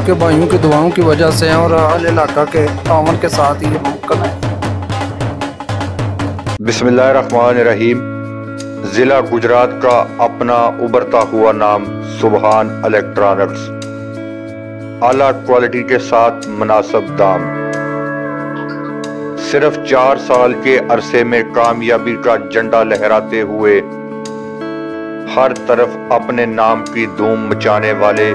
आपके भाइयों की दुआओं की वजह से हैं और अहल इलाका के तावन के साथ ये मुमकिन है। बिस्मिल्लाहिर्रहमानिर्रहीम। ज़िला गुजरात का अपना उभरता हुआ नाम सुबहान इलेक्ट्रॉनिक्स, आला क्वालिटी के साथ मुनासिब दाम। सिर्फ 4 साल के अरसे में कामयाबी का झंडा लहराते हुए हर तरफ अपने नाम की धूम मचाने वाले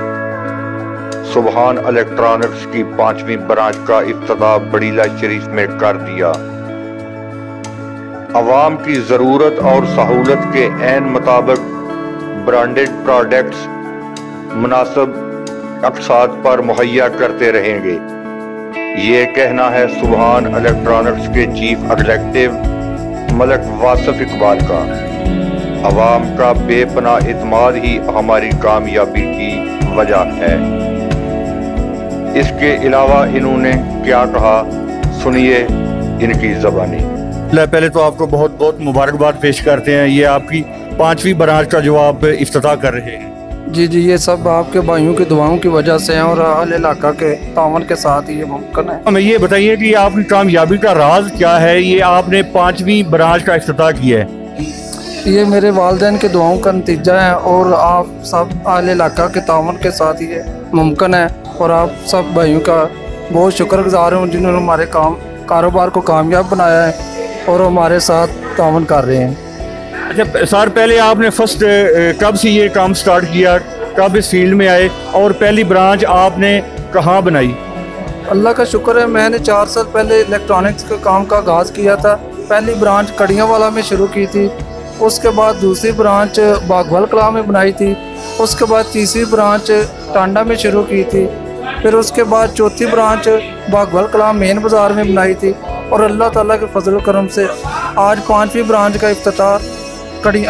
सुबहान इलेक्ट्रॉनिक्स की 5वीं ब्रांच का इफ्तिताह बड़ीला शरीफ में कर दिया। अवाम की ज़रूरत और सहूलत के ऐन मुताबिक ब्रांडेड प्रोडक्ट्स मुनासिब अक़सात पर मुहैया करते रहेंगे। ये कहना है सुबहान इलेक्ट्रॉनिक्स के चीफ एग्जीक्यूटिव मलिक वासिफ इकबाल का। अवाम का बेपनाह इत्मीनान ही हमारी कामयाबी की वजह है। इसके अलावा इन्होंने क्या कहा, सुनिए इनकी ज़बानी। पहले तो आपको बहुत बहुत मुबारकबाद पेश करते हैं, ये आपकी 5वीं ब्रांच का जो आप इफ्तिताह कर रहे हैं। जी जी, ये सब आपके भाइयों की दुआओं की वजह से हैं और अहल इलाका के तावन के साथ ये मुमकिन है। हमें ये बताइए कि आपकी कामयाबी का राज क्या है, ये आपने 5वीं ब्रांच का इफ्तिताह किया है। ये मेरे वालिदैन की दुआओं का नतीजा है और आप सब अहल इलाका के तावन के साथ ये मुमकिन है और आप सब भाइयों का बहुत शुक्रगुजार हूँ जिन्होंने हमारे कारोबार को कामयाब बनाया है और हमारे साथ तावन कर रहे हैं। अच्छा सर, पहले आपने फर्स्ट कब से ये काम स्टार्ट किया, कब इस फील्ड में आए और पहली ब्रांच आपने कहाँ बनाई? अल्लाह का शुक्र है, मैंने 4 साल पहले इलेक्ट्रॉनिक्स के काम का आगाज़ किया था। पहली ब्रांच कड़ियाँवाला में शुरू की थी, उसके बाद दूसरी ब्रांच बागवाल कला में बनाई थी, उसके बाद तीसरी ब्रांच टांडा में शुरू की थी, फिर उसके बाद चौथी ब्रांच बागवाल कला मेन बाज़ार में बनाई थी और अल्लाह ताला के फजल करम से आज 5वीं ब्रांच का इफ्तिताह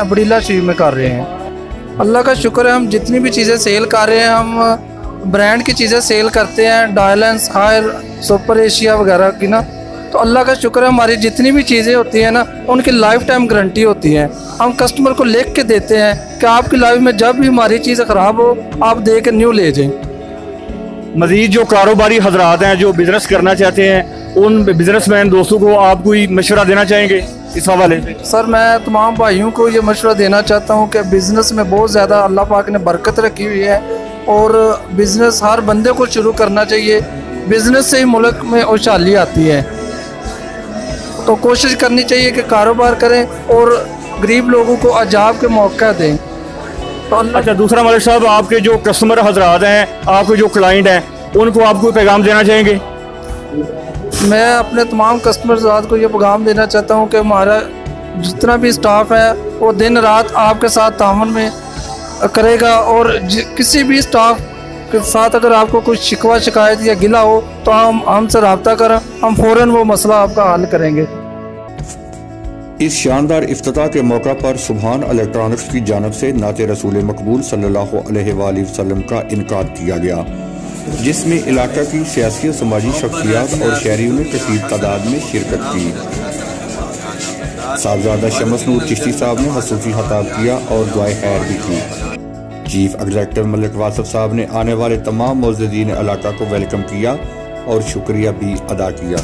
बड़ीला शरीफ में कर रहे हैं। अल्लाह का शुक्र है, हम जितनी भी चीज़ें सेल कर रहे हैं हम ब्रांड की चीज़ें सेल करते हैं, डायलेंस, हायर, सुपर एशिया वगैरह की ना। तो अल्लाह का शुक्र है, हमारी जितनी भी चीज़ें होती हैं ना उनकी लाइफ टाइम गारंटी होती है। हम कस्टमर को लिख के देते हैं कि आपकी लाइफ में जब भी हमारी चीज़ ख़राब हो आप दे के न्यू ले जाएं। मज़ीद जो कारोबारी हजरात हैं जो बिज़नेस करना चाहते हैं उन बिजनेसमैन दोस्तों को आप कोई मशवरा देना चाहेंगे इस हवाले से? सर, मैं तमाम भाइयों को ये मशवरा देना चाहता हूँ कि बिज़नेस में बहुत ज़्यादा अल्लाह पाक ने बरकत रखी हुई है और बिज़नेस हर बंदे को शुरू करना चाहिए। बिज़नेस से ही मुल्क में खुशहाली आती है, तो कोशिश करनी चाहिए कि कारोबार करें और गरीब लोगों को अजाब के मौका दें। तो अच्छा, दूसरा मलिक साहब, आपके जो कस्टमर हजरात हैं, आपके जो क्लाइंट हैं, उनको आप कोई पैगाम देना चाहेंगे? मैं अपने तमाम कस्टमर को ये पैगाम देना चाहता हूँ कि हमारा जितना भी स्टाफ है वो दिन रात आपके साथ तावन में करेगा और किसी भी स्टाफ के साथ अगर आपको कुछ शिकवा शिकायत या गिला हो तो हम हमसे रब्ता करें, हम फ़ौरन वो मसला आपका हल करेंगे। इस शानदार इफ्तिताह के मौका पर सुबहान इलेक्ट्रॉनिक्स की जानिब से नाते रसूल मकबूल सल्लल्लाहु अलैहि वसल्लम का इनकाद किया गया, जिसमें इलाका की सियासी समाजी शख्सियात और शहरियों ने कसीर तादाद में शिरकत की। साहबजादा शमस नूर चिश्ती साहब ने खसूसी खिताब किया और दुआए खैर भी की। चीफ एग्जीक्यूटिव मलिक वासिफ साहब ने आने वाले तमाम मौजूदीन इलाका को वेलकम किया और शुक्रिया भी अदा किया।